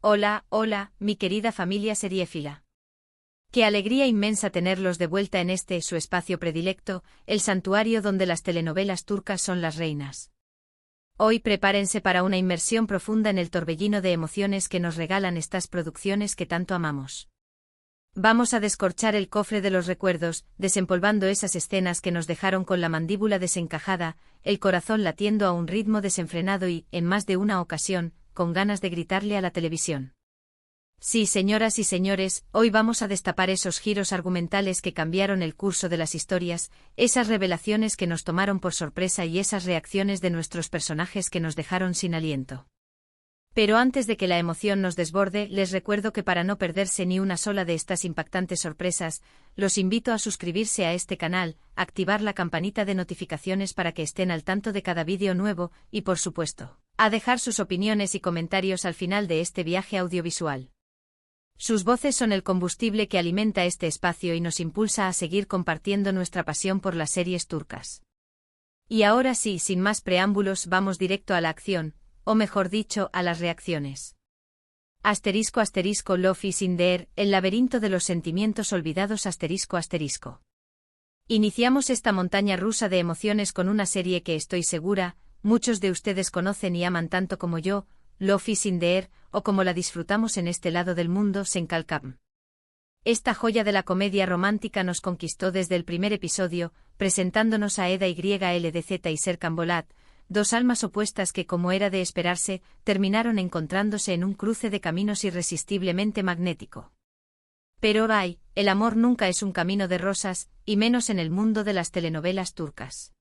Hola, hola, mi querida familia seriéfila. Qué alegría inmensa tenerlos de vuelta en este su espacio predilecto, el santuario donde las telenovelas turcas son las reinas. Hoy prepárense para una inmersión profunda en el torbellino de emociones que nos regalan estas producciones que tanto amamos. Vamos a descorchar el cofre de los recuerdos, desempolvando esas escenas que nos dejaron con la mandíbula desencajada, el corazón latiendo a un ritmo desenfrenado y, en más de una ocasión, con ganas de gritarle a la televisión. Sí, señoras y señores, hoy vamos a destapar esos giros argumentales que cambiaron el curso de las historias, esas revelaciones que nos tomaron por sorpresa y esas reacciones de nuestros personajes que nos dejaron sin aliento. Pero antes de que la emoción nos desborde, les recuerdo que para no perderse ni una sola de estas impactantes sorpresas, los invito a suscribirse a este canal, activar la campanita de notificaciones para que estén al tanto de cada vídeo nuevo y, por supuesto, a dejar sus opiniones y comentarios al final de este viaje audiovisual. Sus voces son el combustible que alimenta este espacio y nos impulsa a seguir compartiendo nuestra pasión por las series turcas. Y ahora sí, sin más preámbulos, vamos directo a la acción, o mejor dicho, a las reacciones. *** Love is in the air, el laberinto de los sentimientos olvidados ***. Iniciamos esta montaña rusa de emociones con una serie que estoy segura, muchos de ustedes conocen y aman tanto como yo, Love is in the air, o como la disfrutamos en este lado del mundo, Senkalkam. Esta joya de la comedia romántica nos conquistó desde el primer episodio, presentándonos a Eda YLDZ y Serkan Bolat, dos almas opuestas que, como era de esperarse, terminaron encontrándose en un cruce de caminos irresistiblemente magnético. Pero el amor nunca es un camino de rosas, y menos en el mundo de las telenovelas turcas.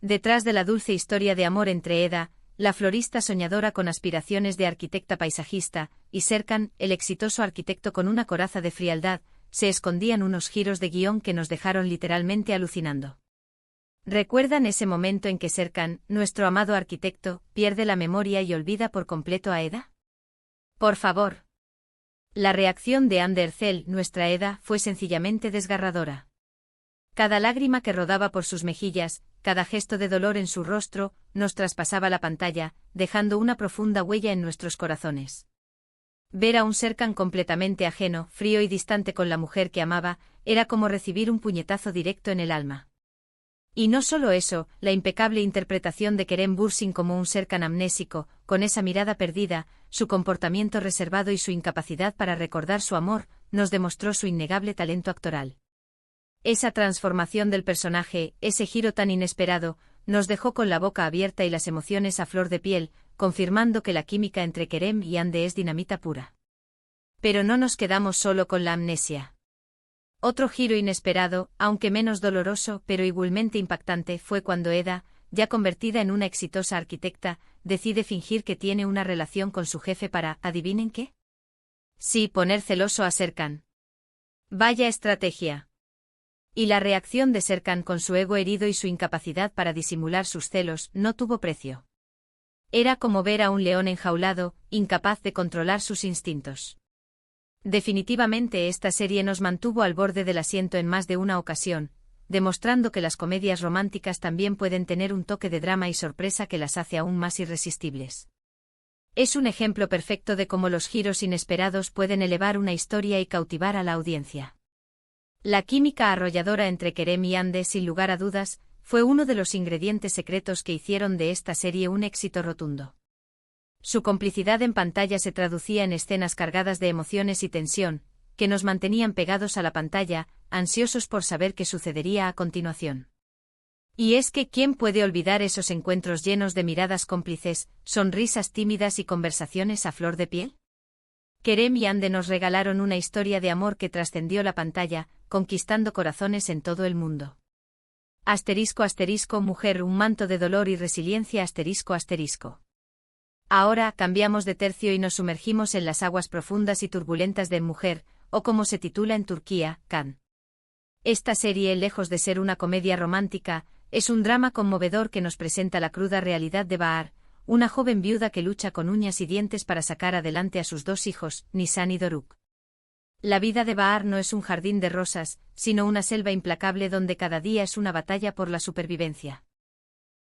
Detrás de la dulce historia de amor entre Eda, la florista soñadora con aspiraciones de arquitecta paisajista, y Serkan, el exitoso arquitecto con una coraza de frialdad, se escondían unos giros de guión que nos dejaron literalmente alucinando. ¿Recuerdan ese momento en que Serkan, nuestro amado arquitecto, pierde la memoria y olvida por completo a Eda? Por favor. La reacción de Hande Erçel, nuestra Eda, fue sencillamente desgarradora. Cada lágrima que rodaba por sus mejillas, cada gesto de dolor en su rostro, nos traspasaba la pantalla, dejando una profunda huella en nuestros corazones. Ver a un Serkan completamente ajeno, frío y distante con la mujer que amaba, era como recibir un puñetazo directo en el alma. Y no solo eso, la impecable interpretación de Kerem Bürsin como un Serkan amnésico, con esa mirada perdida, su comportamiento reservado y su incapacidad para recordar su amor, nos demostró su innegable talento actoral. Esa transformación del personaje, ese giro tan inesperado, nos dejó con la boca abierta y las emociones a flor de piel, confirmando que la química entre Kerem y Hande es dinamita pura. Pero no nos quedamos solo con la amnesia. Otro giro inesperado, aunque menos doloroso pero igualmente impactante, fue cuando Eda, ya convertida en una exitosa arquitecta, decide fingir que tiene una relación con su jefe para, ¿adivinen qué? Sí, poner celoso a Serkan. ¡Vaya estrategia! Y la reacción de Serkan con su ego herido y su incapacidad para disimular sus celos no tuvo precio. Era como ver a un león enjaulado, incapaz de controlar sus instintos. Definitivamente esta serie nos mantuvo al borde del asiento en más de una ocasión, demostrando que las comedias románticas también pueden tener un toque de drama y sorpresa que las hace aún más irresistibles. Es un ejemplo perfecto de cómo los giros inesperados pueden elevar una historia y cautivar a la audiencia. La química arrolladora entre Kerem y Hande, sin lugar a dudas, fue uno de los ingredientes secretos que hicieron de esta serie un éxito rotundo. Su complicidad en pantalla se traducía en escenas cargadas de emociones y tensión, que nos mantenían pegados a la pantalla, ansiosos por saber qué sucedería a continuación. Y es que ¿quién puede olvidar esos encuentros llenos de miradas cómplices, sonrisas tímidas y conversaciones a flor de piel? Kerem y Hande nos regalaron una historia de amor que trascendió la pantalla, conquistando corazones en todo el mundo. *** Mujer, un manto de dolor y resiliencia ***. Ahora cambiamos de tercio y nos sumergimos en las aguas profundas y turbulentas de Mujer, o como se titula en Turquía, Kan. Esta serie, lejos de ser una comedia romántica, es un drama conmovedor que nos presenta la cruda realidad de Bahar, una joven viuda que lucha con uñas y dientes para sacar adelante a sus dos hijos, Nisan y Doruk. La vida de Bahar no es un jardín de rosas, sino una selva implacable donde cada día es una batalla por la supervivencia.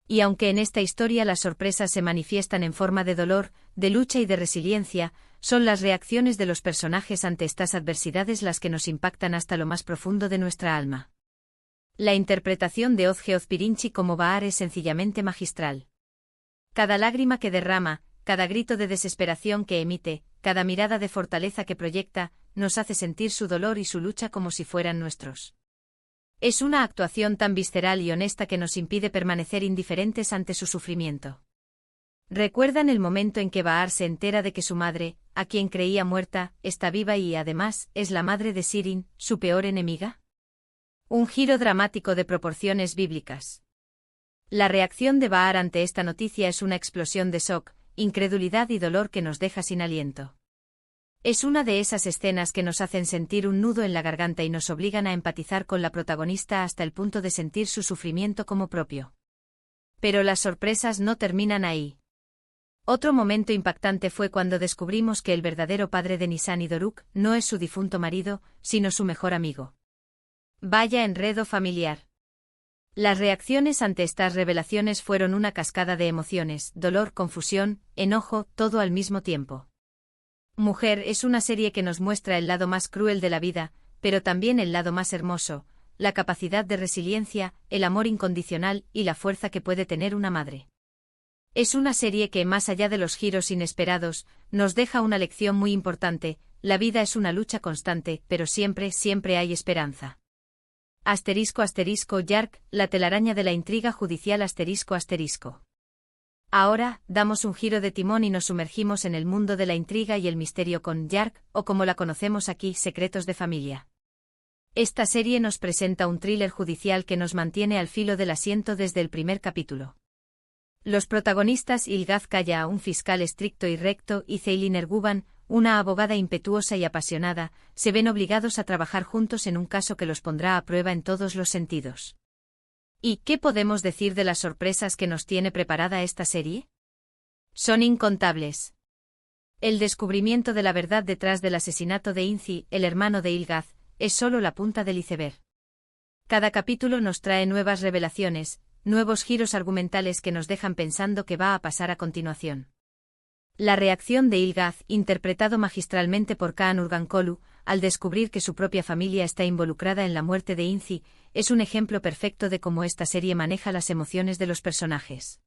Y aunque en esta historia las sorpresas se manifiestan en forma de dolor, de lucha y de resiliencia, son las reacciones de los personajes ante estas adversidades las que nos impactan hasta lo más profundo de nuestra alma. La interpretación de Ozge Ozpirinchi como Bahar es sencillamente magistral. Cada lágrima que derrama, cada grito de desesperación que emite, cada mirada de fortaleza que proyecta, nos hace sentir su dolor y su lucha como si fueran nuestros. Es una actuación tan visceral y honesta que nos impide permanecer indiferentes ante su sufrimiento. ¿Recuerdan el momento en que Bahar se entera de que su madre, a quien creía muerta, está viva y, además, es la madre de Sirin, su peor enemiga? Un giro dramático de proporciones bíblicas. La reacción de Bahar ante esta noticia es una explosión de shock, incredulidad y dolor que nos deja sin aliento. Es una de esas escenas que nos hacen sentir un nudo en la garganta y nos obligan a empatizar con la protagonista hasta el punto de sentir su sufrimiento como propio. Pero las sorpresas no terminan ahí. Otro momento impactante fue cuando descubrimos que el verdadero padre de Nisan y Doruk no es su difunto marido, sino su mejor amigo. Vaya enredo familiar. Las reacciones ante estas revelaciones fueron una cascada de emociones, dolor, confusión, enojo, todo al mismo tiempo. Mujer es una serie que nos muestra el lado más cruel de la vida, pero también el lado más hermoso, la capacidad de resiliencia, el amor incondicional y la fuerza que puede tener una madre. Es una serie que, más allá de los giros inesperados, nos deja una lección muy importante: la vida es una lucha constante, pero siempre, siempre hay esperanza. Yark, la telaraña de la intriga judicial ***. Ahora, damos un giro de timón y nos sumergimos en el mundo de la intriga y el misterio con Yark, o como la conocemos aquí, Secretos de Familia. Esta serie nos presenta un thriller judicial que nos mantiene al filo del asiento desde el primer capítulo. Los protagonistas Ilgaz Kaya, un fiscal estricto y recto, y Ceylin Erguvan, una abogada impetuosa y apasionada, se ven obligados a trabajar juntos en un caso que los pondrá a prueba en todos los sentidos. ¿Y qué podemos decir de las sorpresas que nos tiene preparada esta serie? Son incontables. El descubrimiento de la verdad detrás del asesinato de Inci, el hermano de Ilgaz, es solo la punta del iceberg. Cada capítulo nos trae nuevas revelaciones, nuevos giros argumentales que nos dejan pensando qué va a pasar a continuación. La reacción de Ilgaz, interpretado magistralmente por Kaan Urgankolu, al descubrir que su propia familia está involucrada en la muerte de Inci, es un ejemplo perfecto de cómo esta serie maneja las emociones de los personajes.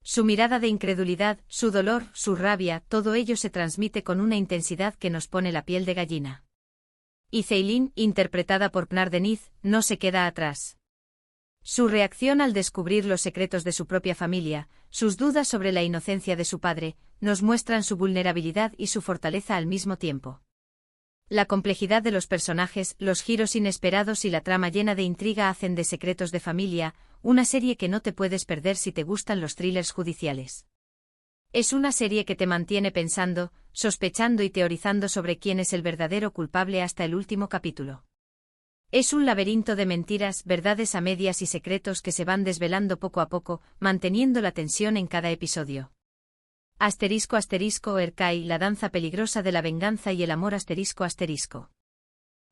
Su mirada de incredulidad, su dolor, su rabia, todo ello se transmite con una intensidad que nos pone la piel de gallina. Y Ceylin, interpretada por Pnar Deniz, no se queda atrás. Su reacción al descubrir los secretos de su propia familia, sus dudas sobre la inocencia de su padre, nos muestran su vulnerabilidad y su fortaleza al mismo tiempo. La complejidad de los personajes, los giros inesperados y la trama llena de intriga hacen de Secretos de Familia una serie que no te puedes perder si te gustan los thrillers judiciales. Es una serie que te mantiene pensando, sospechando y teorizando sobre quién es el verdadero culpable hasta el último capítulo. Es un laberinto de mentiras, verdades a medias y secretos que se van desvelando poco a poco, manteniendo la tensión en cada episodio. Erkai, la danza peligrosa de la venganza y el amor ***.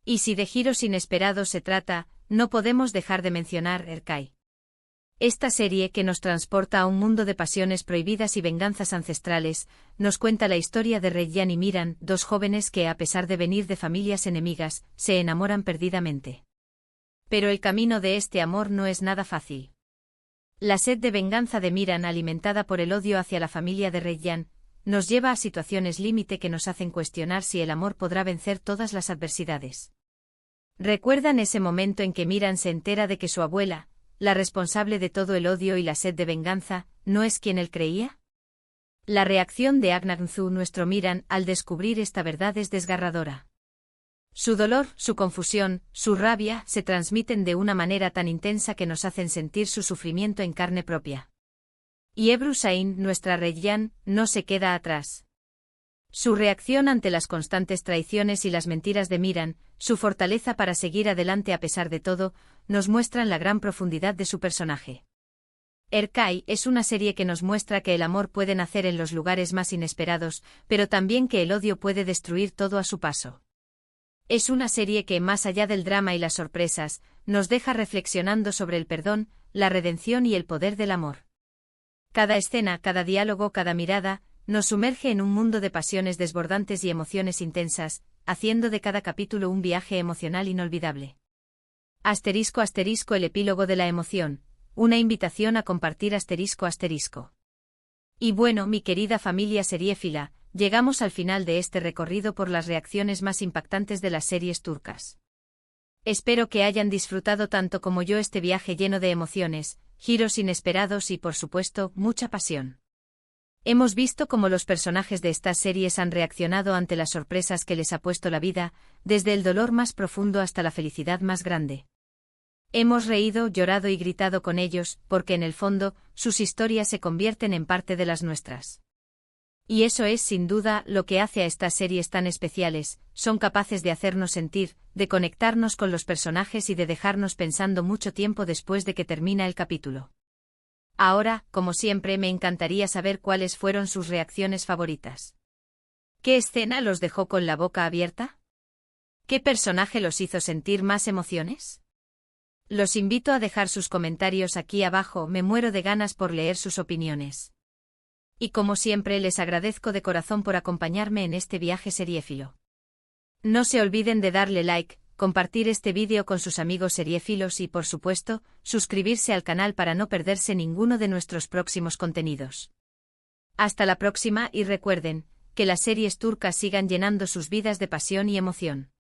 Y si de giros inesperados se trata, no podemos dejar de mencionar Erkai. Esta serie, que nos transporta a un mundo de pasiones prohibidas y venganzas ancestrales, nos cuenta la historia de Reyyan y Miran, dos jóvenes que, a pesar de venir de familias enemigas, se enamoran perdidamente. Pero el camino de este amor no es nada fácil. La sed de venganza de Miran, alimentada por el odio hacia la familia de Reyyan, nos lleva a situaciones límite que nos hacen cuestionar si el amor podrá vencer todas las adversidades. ¿Recuerdan ese momento en que Miran se entera de que su abuela, la responsable de todo el odio y la sed de venganza, no es quien él creía? La reacción de Agnagzu, nuestro Miran, al descubrir esta verdad es desgarradora. Su dolor, su confusión, su rabia se transmiten de una manera tan intensa que nos hacen sentir su sufrimiento en carne propia. Y Ebru Sain, nuestra Reyyan, no se queda atrás. Su reacción ante las constantes traiciones y las mentiras de Miran, su fortaleza para seguir adelante a pesar de todo, nos muestran la gran profundidad de su personaje. Erkai es una serie que nos muestra que el amor puede nacer en los lugares más inesperados, pero también que el odio puede destruir todo a su paso. Es una serie que, más allá del drama y las sorpresas, nos deja reflexionando sobre el perdón, la redención y el poder del amor. Cada escena, cada diálogo, cada mirada, nos sumerge en un mundo de pasiones desbordantes y emociones intensas, haciendo de cada capítulo un viaje emocional inolvidable. Asterisco asterisco el epílogo de la emoción, una invitación a compartir asterisco asterisco. Y bueno, mi querida familia seriéfila, llegamos al final de este recorrido por las reacciones más impactantes de las series turcas. Espero que hayan disfrutado tanto como yo este viaje lleno de emociones, giros inesperados y, por supuesto, mucha pasión. Hemos visto cómo los personajes de estas series han reaccionado ante las sorpresas que les ha puesto la vida, desde el dolor más profundo hasta la felicidad más grande. Hemos reído, llorado y gritado con ellos, porque en el fondo, sus historias se convierten en parte de las nuestras. Y eso es, sin duda, lo que hace a estas series tan especiales, son capaces de hacernos sentir, de conectarnos con los personajes y de dejarnos pensando mucho tiempo después de que termina el capítulo. Ahora, como siempre, me encantaría saber cuáles fueron sus reacciones favoritas. ¿Qué escena los dejó con la boca abierta? ¿Qué personaje los hizo sentir más emociones? Los invito a dejar sus comentarios aquí abajo, me muero de ganas por leer sus opiniones. Y como siempre les agradezco de corazón por acompañarme en este viaje seriéfilo. No se olviden de darle like, compartir este vídeo con sus amigos seriéfilos y, por supuesto, suscribirse al canal para no perderse ninguno de nuestros próximos contenidos. Hasta la próxima y recuerden, que las series turcas sigan llenando sus vidas de pasión y emoción.